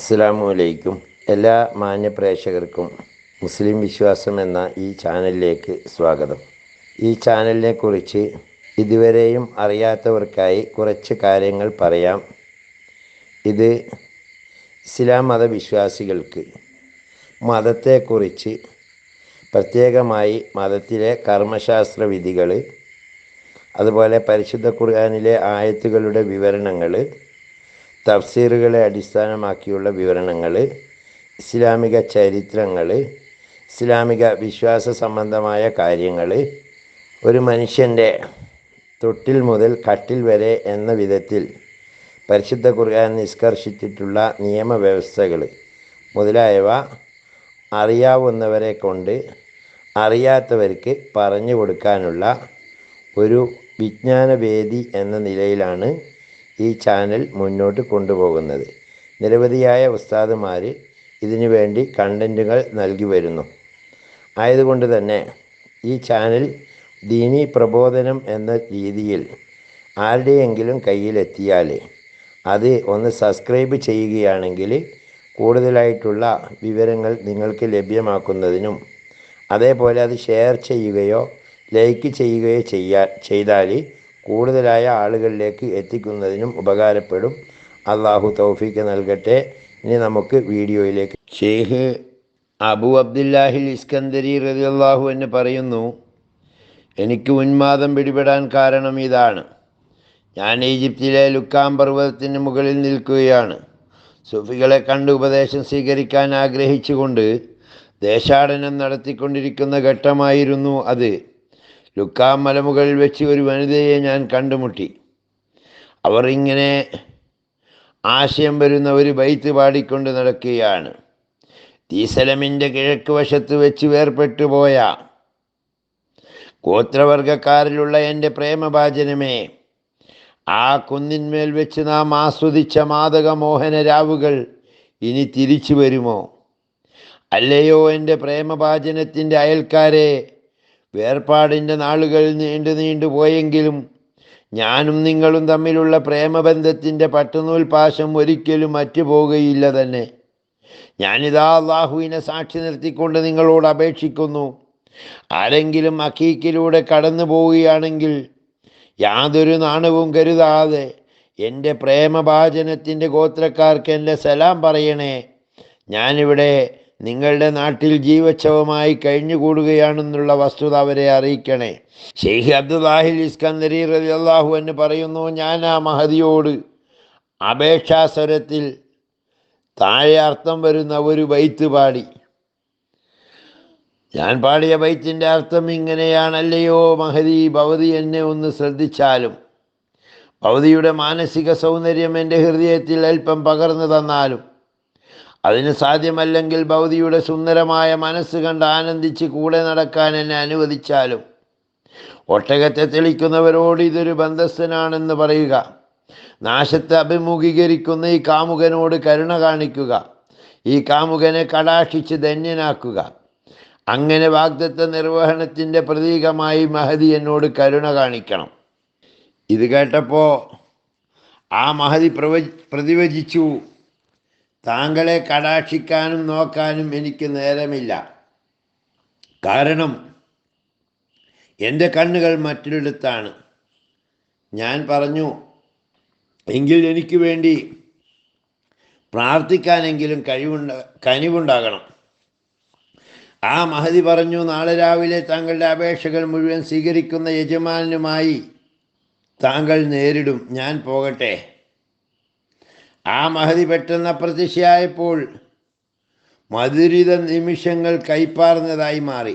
അസ്സലാമു അലൈക്കും. എല്ലാ മാന്യ പ്രേക്ഷകർക്കും മുസ്ലിം വിശ്വാസം എന്ന ഈ ചാനലിലേക്ക് സ്വാഗതം. ഈ ചാനലിനെ കുറിച്ച് ഇതുവരെയും അറിയാത്തവർക്കായി കുറച്ച് കാര്യങ്ങൾ പറയാം. ഇത് ഇസ്ലാം മതവിശ്വാസികൾക്ക് മതത്തെക്കുറിച്ച്, പ്രത്യേകമായി മതത്തിലെ കർമ്മശാസ്ത്ര വിധികൾ, അതുപോലെ പരിശുദ്ധ ഖുർആനിലെ ആയത്തുകളുടെ വിവരണങ്ങൾ, തഫ്സീറുകളെ അടിസ്ഥാനമാക്കിയുള്ള വിവരണങ്ങൾ, ഇസ്ലാമിക ചരിത്രങ്ങൾ, ഇസ്ലാമിക വിശ്വാസ സംബന്ധമായ കാര്യങ്ങൾ, ഒരു മനുഷ്യൻ്റെ തൊട്ടിൽ മുതൽ കട്ടിൽ വരെ എന്ന വിധത്തിൽ പരിശുദ്ധ ഖുർആൻ നിഷ്കർഷിച്ചിട്ടുള്ള നിയമവ്യവസ്ഥകൾ മുതലായവ അറിയാവുന്നവരെ കൊണ്ട് അറിയാത്തവർക്ക് പറഞ്ഞു കൊടുക്കാനുള്ള ഒരു വിജ്ഞാനവേദി എന്ന നിലയിലാണ് ഈ ചാനൽ മുന്നോട്ട് കൊണ്ടുപോകുന്നത്. നിരവധിയായ ഉസ്താദുമാർ ഇതിനു വേണ്ടി കണ്ടൻറ്റുകൾ നൽകി വരുന്നു. ആയതുകൊണ്ട് തന്നെ ഈ ചാനൽ ദീനി പ്രബോധനം എന്ന രീതിയിൽ ആരുടെയെങ്കിലും കയ്യിലെത്തിയാൽ അത് ഒന്ന് സബ്സ്ക്രൈബ് ചെയ്യുകയാണെങ്കിൽ കൂടുതലായിട്ടുള്ള വിവരങ്ങൾ നിങ്ങൾക്ക് ലഭ്യമാക്കുന്നതിനും, അതേപോലെ അത് ഷെയർ ചെയ്യുകയോ ലൈക്ക് ചെയ്യുകയോ ചെയ്താൽ കൂടുതലായ ആളുകളിലേക്ക് എത്തിക്കുന്നതിനും ഉപകാരപ്പെടും. അള്ളാഹു തൗഫീക്ക് നൽകട്ടെ. ഇനി നമുക്ക് വീഡിയോയിലേക്ക്. ഷെയ്ഖ് അബു അബ്ദുല്ലാഹിൽ ഇസ്കന്ദരി റളിയല്ലാഹു അൻഹു പറയുന്നു, എനിക്ക് ഉന്മാദം പിടിപെടാൻ കാരണം ഇതാണ്. ഞാൻ ഈജിപ്തിലെ ലുക്കാം പർവ്വതത്തിന് മുകളിൽ നിൽക്കുകയാണ്. സൂഫികളെ കണ്ട് ഉപദേശം സ്വീകരിക്കാൻ ആഗ്രഹിച്ചുകൊണ്ട് ദേശാടനം നടത്തിക്കൊണ്ടിരിക്കുന്ന ഘട്ടമായിരുന്നു അത്. ലുക്കാം മലമുകളിൽ വെച്ച് ഒരു വനിതയെ ഞാൻ കണ്ടുമുട്ടി. അവർ ഇങ്ങനെ ആശയം വരുന്ന ഒരു ബൈത്ത് പാടിക്കൊണ്ട് നടക്കുകയാണ്. തീസലമിൻ്റെ കിഴക്ക് വശത്ത് വെച്ച് വേർപെട്ടു പോയ ഗോത്രവർഗക്കാരിലുള്ള എൻ്റെ പ്രേമഭാജനമേ, ആ കുന്നിന്മേൽ വെച്ച് നാം ആസ്വദിച്ച മാദക മോഹന രാവുകൾ ഇനി തിരിച്ചു വരുമോ? അല്ലയോ എൻ്റെ പ്രേമഭാജനത്തിൻ്റെ അയൽക്കാരെ, വേർപാടിൻ്റെ നാളുകൾ നീണ്ടു പോയെങ്കിലും ഞാനും നിങ്ങളും തമ്മിലുള്ള പ്രേമബന്ധത്തിൻ്റെ പട്ടുനൂൽ പാശം ഒരിക്കലും അറ്റുപോകുകയില്ല തന്നെ. ഞാനിതാ അള്ളാഹുവിനെ സാക്ഷി നിർത്തിക്കൊണ്ട് നിങ്ങളോട് അപേക്ഷിക്കുന്നു, ആരെങ്കിലും അഖീക്കിലൂടെ കടന്നു പോവുകയാണെങ്കിൽ യാതൊരു നാണവും കരുതാതെ എൻ്റെ പ്രേമഭാജനത്തിൻ്റെ ഗോത്രക്കാർക്ക് എൻ്റെ സലാം പറയണേ. ഞാനിവിടെ നിങ്ങളുടെ നാട്ടിൽ ജീവച്ഛവമായി കഴിഞ്ഞുകൂടുകയാണെന്നുള്ള വസ്തുത അവരെ അറിയിക്കണേ. ഷെയ്ഖ് അബ്ദുല്ലാഹിൽ ഇസ്കന്ദരി റളിയല്ലാഹു അൻഹു പറയുന്നു, ഞാൻ ആ മഹദിയോട് അപേക്ഷാസ്വരത്തിൽ താഴെ അർത്ഥം വരുന്ന ഒരു ബൈത്ത് പാടി. ഞാൻ പാടിയ ബൈത്തിൻ്റെ അർത്ഥം ഇങ്ങനെയാണ്: അല്ലയോ മഹദി, ഭവതി എന്നെ ഒന്ന് ശ്രദ്ധിച്ചാലും, ഭവതിയുടെ മാനസിക സൗന്ദര്യം എൻ്റെ ഹൃദയത്തിൽ അല്പം പകർന്നു തന്നാലും, അതിന് സാധ്യമല്ലെങ്കിൽ ഭവതിയുടെ സുന്ദരമായ മനസ്സ് കണ്ട് ആനന്ദിച്ച് കൂടെ നടക്കാൻ എന്നെ അനുവദിച്ചാലും, ഒട്ടകത്തെ തെളിക്കുന്നവരോട് ഇതൊരു ബന്ധസ്ഥനാണെന്ന് പറയുക, നാശത്തെ അഭിമുഖീകരിക്കുന്ന ഈ കാമുകനോട് കരുണ കാണിക്കുക, ഈ കാമുകനെ കടാക്ഷിച്ച് ധന്യനാക്കുക. അങ്ങനെ വാഗ്ദത്ത നിർവഹണത്തിൻ്റെ പ്രതീകമായി മഹദി എന്നോട് കരുണ കാണിക്കണം. ഇത് കേട്ടപ്പോൾ ആ മഹദി പ്രതിവചിച്ചു, താങ്കളെ കടാക്ഷിക്കാനും നോക്കാനും എനിക്ക് നേരമില്ല. കാരണം എൻ്റെ കണ്ണുകൾ മറ്റൊരിടത്താണ്. ഞാൻ പറഞ്ഞു, എങ്കിൽ എനിക്ക് വേണ്ടി പ്രാർത്ഥിക്കാനെങ്കിലും കനിവുണ്ടാകണം. ആ മഹദി പറഞ്ഞു, നാളെ രാവിലെ താങ്കളുടെ അപേക്ഷകൾ മുഴുവൻ സ്വീകരിക്കുന്ന യജമാനുമായി താങ്കൾ നേരിടും. ഞാൻ പോകട്ടെ. ആ മഹദി പെട്ടെന്ന് അപ്രത്യക്ഷയായപ്പോൾ മധുരിത നിമിഷങ്ങൾ കൈപ്പാർന്നതായി മാറി.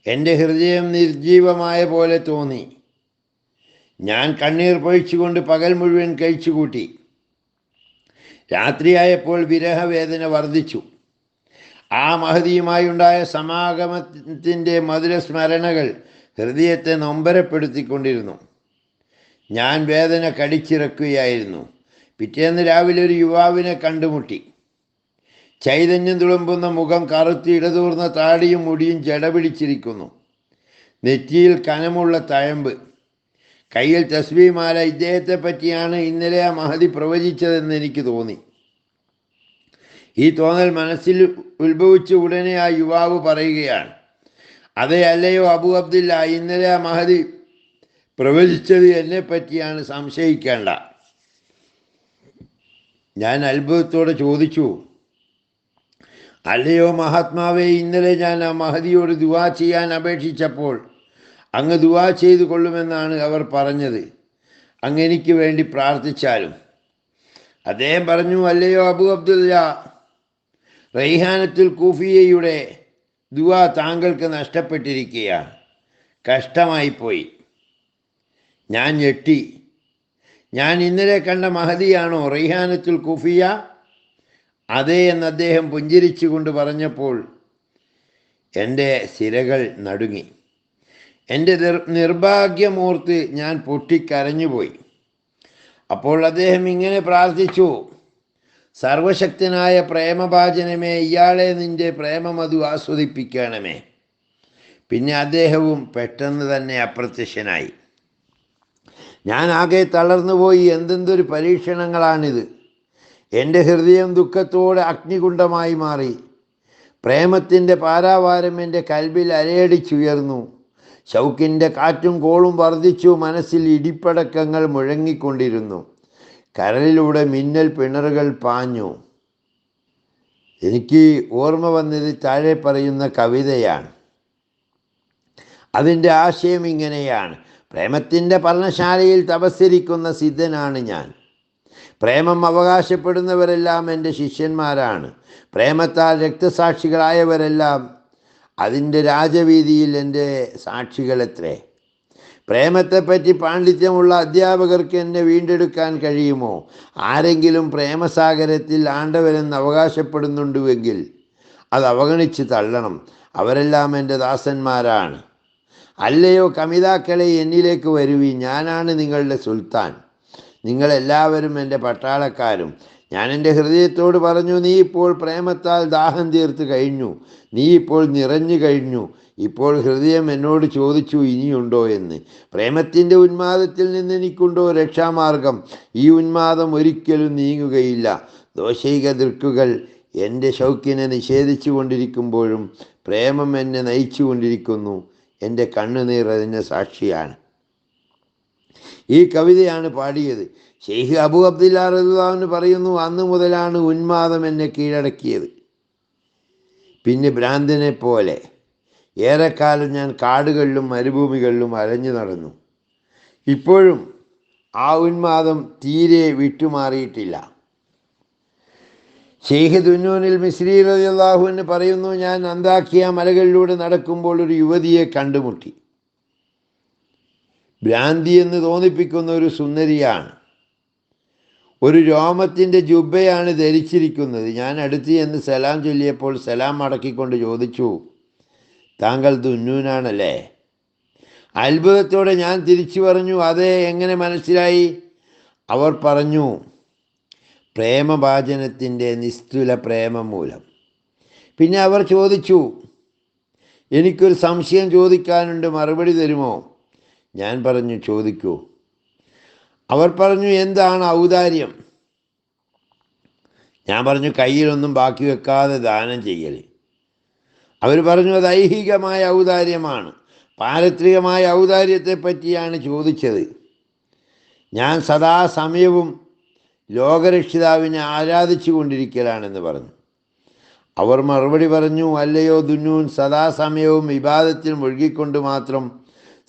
എൻ്റെ ഹൃദയം നിർജീവമായ പോലെ തോന്നി. ഞാൻ കണ്ണീർ പൊഴിച്ചുകൊണ്ട് പകൽ മുഴുവൻ കഴിച്ചുകൂട്ടി. രാത്രിയായപ്പോൾ വിരഹവേദന വർദ്ധിച്ചു. ആ മഹദിയുമായി ഉണ്ടായ സമാഗമത്തിൻ്റെ മധുര സ്മരണകൾ ഹൃദയത്തെ നൊമ്പരപ്പെടുത്തിക്കൊണ്ടിരുന്നു. ഞാൻ വേദന കടിച്ചിറക്കുകയായിരുന്നു. പിറ്റേന്ന് രാവിലെ ഒരു യുവാവിനെ കണ്ടുമുട്ടി. ചൈതന്യം തുളുമ്പുന്ന മുഖം, കറുത്ത് ഇടതൂർന്ന താടിയും മുടിയും ജടപിടിച്ചിരിക്കുന്നു. നെറ്റിയിൽ കനമുള്ള തഴമ്പ്, കയ്യിൽ തസ്ബീഹ് മാല. ഇദ്ദേഹത്തെ പറ്റിയാണ് ഇന്നലെ ആ മഹദി പ്രവചിച്ചതെന്ന് എനിക്ക് തോന്നി. ഈ തോന്നൽ മനസ്സിൽ ഉത്ഭവിച്ച ഉടനെ ആ യുവാവ് പറയുകയാണ്, അതെ അല്ലയോ അബൂ അബ്ദില്ല, ഇന്നലെ ആ മഹദി പ്രവചിച്ചത് എന്നെ പറ്റിയാണ്, സംശയിക്കേണ്ട. ഞാൻ അത്ഭുതത്തോടെ ചോദിച്ചു, അല്ലയോ മഹാത്മാവേ, ഇന്നലെ ഞാൻ ആ മഹദിയോട് ദുആ ചെയ്യാൻ അപേക്ഷിച്ചപ്പോൾ അങ്ങ് ദുആ ചെയ്തു കൊള്ളുമെന്നാണ് അവർ പറഞ്ഞത്. അങ്ങ് എനിക്ക് വേണ്ടി പ്രാർത്ഥിച്ചാലും. അദ്ദേഹം പറഞ്ഞു, അല്ലയോ അബൂ അബ്ദുല്ല, റൈഹാനത്തുൽ കൂഫിയയുടെ ദുആ താങ്കൾക്ക് നഷ്ടപ്പെട്ടിരിക്കുകയാണ്. കഷ്ടമായിപ്പോയി. ഞാൻ ഞെട്ടി. ഞാൻ ഇന്നലെ കണ്ട മഹദിയാണോ റൈഹാനത്തുൽ കൂഫിയ? അതേ എന്ന് അദ്ദേഹം പുഞ്ചിരിച്ചുകൊണ്ട് പറഞ്ഞപ്പോൾ എൻ്റെ സിരകൾ നടുങ്ങി. എൻ്റെ നിർഭാഗ്യമോർത്ത് ഞാൻ പൊട്ടിക്കരഞ്ഞുപോയി. അപ്പോൾ അദ്ദേഹം ഇങ്ങനെ പ്രാർത്ഥിച്ചു, സർവശക്തനായ പ്രേമഭാജനമേ, ഇയാളെ നിൻ്റെ പ്രേമമധു ആസ്വദിപ്പിക്കണമേ. പിന്നെ അദ്ദേഹവും പെട്ടെന്ന് തന്നെ അപ്രത്യക്ഷനായി. ഞാൻ ആകെ തളർന്നുപോയി. എന്തെന്തൊരു പരീക്ഷണങ്ങളാണിത്! എൻ്റെ ഹൃദയം ദുഃഖത്തോടെ അഗ്നികുണ്ഡമായി മാറി. പ്രേമത്തിൻ്റെ പാരാവാരം എൻ്റെ കൽബിൽ അലയടിച്ചുയർന്നു. ശൗക്കിൻ്റെ കാറ്റും കോളും വർദ്ധിച്ചു. മനസ്സിൽ ഇടിപ്പടക്കങ്ങൾ മുഴങ്ങിക്കൊണ്ടിരുന്നു. കരളിലൂടെ മിന്നൽ പിണറുകൾ പാഞ്ഞു. എനിക്ക് ഓർമ്മ വന്നത് താഴെ പറയുന്ന കവിതയാണ്. അതിൻ്റെ ആശയം ഇങ്ങനെയാണ്: പ്രേമത്തിൻ്റെ പർണശാലയിൽ തപസ്സിരിക്കുന്ന സിദ്ധനാണ് ഞാൻ. പ്രേമം അവകാശപ്പെടുന്നവരെല്ലാം എൻ്റെ ശിഷ്യന്മാരാണ്. പ്രേമത്താൽ രക്തസാക്ഷികളായവരെല്ലാം അതിൻ്റെ രാജവീതിയിൽ എൻ്റെ സാക്ഷികളെത്രേ. പ്രേമത്തെപ്പറ്റി പാണ്ഡിത്യമുള്ള അധ്യാപകർക്ക് എന്നെ വീണ്ടെടുക്കാൻ കഴിയുമോ? ആരെങ്കിലും പ്രേമസാഗരത്തിൽ ആണ്ടവരെന്ന് അവകാശപ്പെടുന്നുണ്ടുവെങ്കിൽ അത് അവഗണിച്ച് തള്ളണം. അവരെല്ലാം എൻ്റെ ദാസന്മാരാണ്. അല്ലയോ കമിതാക്കളെ, എന്നിലേക്ക് വരുവീൻ. ഞാനാണ് നിങ്ങളുടെ സുൽത്താൻ. നിങ്ങളെല്ലാവരും എൻ്റെ പട്ടാളക്കാരും. ഞാൻ എൻ്റെ ഹൃദയത്തോട് പറഞ്ഞു, നീ ഇപ്പോൾ പ്രേമത്താൽ ദാഹം തീർത്ത് കഴിഞ്ഞു. നീ ഇപ്പോൾ നിറഞ്ഞു കഴിഞ്ഞു. ഇപ്പോൾ ഹൃദയം എന്നോട് ചോദിച്ചു, ഇനിയുണ്ടോ എന്ന്. പ്രേമത്തിൻ്റെ ഉന്മാദത്തിൽ നിന്ന് എനിക്കുണ്ടോ രക്ഷാമാർഗം? ഈ ഉന്മാദം ഒരിക്കലും നീങ്ങുകയില്ല. ദോഷൈക ദൃക്കുകൾ എൻ്റെ ശൗക്കിനെ നിഷേധിച്ചു കൊണ്ടിരിക്കുമ്പോഴും പ്രേമം എന്നെ നയിച്ചു കൊണ്ടിരിക്കുന്നു. എൻ്റെ കണ്ണുനീർ അതിന് സാക്ഷിയാണ്. ഈ കവിതയാണ് പാടിയത്. ഷെയ്ഖ് അബൂ അബ്ദില്ല റളിയല്ലാഹു അൻഹു പറയുന്നു, അന്ന് മുതലാണ് ഉന്മാദം എന്നെ കീഴടക്കിയത്. പിന്നെ ഭ്രാന്തനെ പോലെ ഏറെക്കാലം ഞാൻ കാടുകളിലും മരുഭൂമികളിലും അലഞ്ഞു നടന്നു. ഇപ്പോഴും ആ ഉന്മാദം തീരെ വിട്ടുമാറിയിട്ടില്ല. ഷെയ്ഖ് ദുന്നൂനിൽ മിസ്രി റളിയല്ലാഹു അൻഹു പറയുന്നു, ഞാൻ അന്താക്കിയ മലകളിലൂടെ നടക്കുമ്പോൾ ഒരു യുവതിയെ കണ്ടുമുട്ടി. ഭ്രാന്തി എന്ന് തോന്നിപ്പിക്കുന്ന ഒരു സുന്ദരിയാണ്. ഒരു രോമത്തിൻ്റെ ജുബ്ബയാണ് ധരിച്ചിരിക്കുന്നത്. ഞാൻ അടുത്ത് എന്ന് സലാം ചൊല്ലിയപ്പോൾ സലാം മടക്കിക്കൊണ്ട് ചോദിച്ചു, താങ്കൾ ദുന്നൂനാണല്ലേ? അത്ഭുതത്തോടെ ഞാൻ തിരിച്ചു പറഞ്ഞു, അതെ. എങ്ങനെ മനസ്സിലായി? അവർ പറഞ്ഞു, പ്രേമഭാജനത്തിൻ്റെ നിസ്തുല പ്രേമം മൂലം. പിന്നെ അവർ ചോദിച്ചു, എനിക്കൊരു സംശയം ചോദിക്കാനുണ്ട്, മറുപടി തരുമോ? ഞാൻ പറഞ്ഞു, ചോദിക്കൂ. അവർ പറഞ്ഞു, എന്താണ് ഔദാര്യം? ഞാൻ പറഞ്ഞു, കയ്യിലൊന്നും ബാക്കി വെക്കാതെ ദാനം ചെയ്യൽ. അവർ പറഞ്ഞു, അത് ഐഹികമായ ഔദാര്യമാണ്. പാരത്രികമായ ഔദാര്യത്തെ പറ്റിയാണ് ചോദിച്ചത്. ഞാൻ സദാസമയവും ലോകരക്ഷിതാവിനെ ആരാധിച്ചു കൊണ്ടിരിക്കലാണെന്ന് പറഞ്ഞു. അവർ മറുപടി പറഞ്ഞു, അല്ലയോ ദുന്നൂൻ, സദാസമയവും ഇബാദത്തിൽ മുഴുകിക്കൊണ്ട് മാത്രം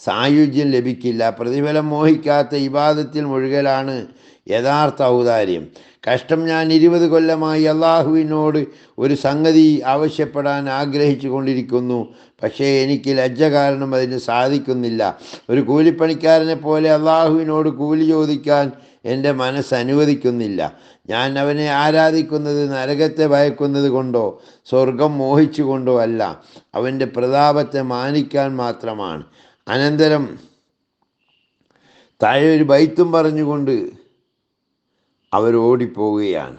സായുജ്യം ലഭിക്കില്ല. പ്രതിഫലം മോഹിക്കാത്ത ഇബാദത്തിൽ മുഴുകലാണ് യഥാർത്ഥ ഔദാര്യം. കഷ്ടം, ഞാൻ 20 കൊല്ലമായി അള്ളാഹുവിനോട് ഒരു സംഗതി ആവശ്യപ്പെടാൻ ആഗ്രഹിച്ചു കൊണ്ടിരിക്കുന്നു. പക്ഷേ എനിക്ക് ലജ്ജ കാരണം അതിന് സാധിക്കുന്നില്ല. ഒരു കൂലിപ്പണിക്കാരനെ പോലെ അള്ളാഹുവിനോട് കൂലി ചോദിക്കാൻ എൻ്റെ മനസ്സ് അനുവദിക്കുന്നില്ല. ഞാൻ അവനെ ആരാധിക്കുന്നത് നരകത്തെ ഭയക്കുന്നത് കൊണ്ടോ സ്വർഗം മോഹിച്ചു കൊണ്ടോ അല്ല, അവൻ്റെ പ്രതാപത്തെ മാനിക്കാൻ മാത്രമാണ്. അനന്തരം താഴെ ഒരു ബൈത്തും പറഞ്ഞുകൊണ്ട് അവർ ഓടിപ്പോവുകയാണ്.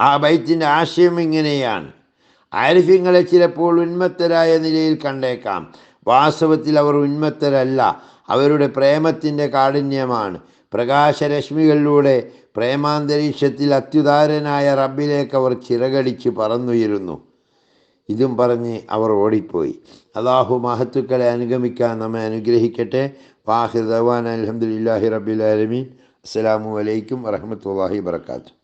ആ ബൈത്തിൻ്റെ ആശയം ഇങ്ങനെയാണ്: ആരിഫ്യങ്ങളെ ചിലപ്പോൾ ഉന്മത്തരായ നിലയിൽ കണ്ടേക്കാം. വാസ്തവത്തിൽ അവർ ഉന്മത്തരല്ല. അവരുടെ പ്രേമത്തിൻ്റെ കാഠിന്യമാണ്. പ്രകാശരശ്മികളിലൂടെ പ്രേമാന്തരീക്ഷത്തിൽ അത്യുദാരനായ റബ്ബിലേക്ക് അവർ ചിറകടിച്ച് പറന്നുയരുന്നു. ഇതും പറഞ്ഞ് അവർ ഓടിപ്പോയി. അള്ളാഹു മഹത്തുക്കളെ അനുഗമിക്കാൻ നമ്മെ അനുഗ്രഹിക്കട്ടെ. വാഹിർ ദവാന അൽഹംദുലില്ലാഹി റബ്ബിൽ ആലമീൻ. അസ്സലാമു അലൈക്കും വറഹ്മത്തുള്ളാഹി വബറകാതുഹു.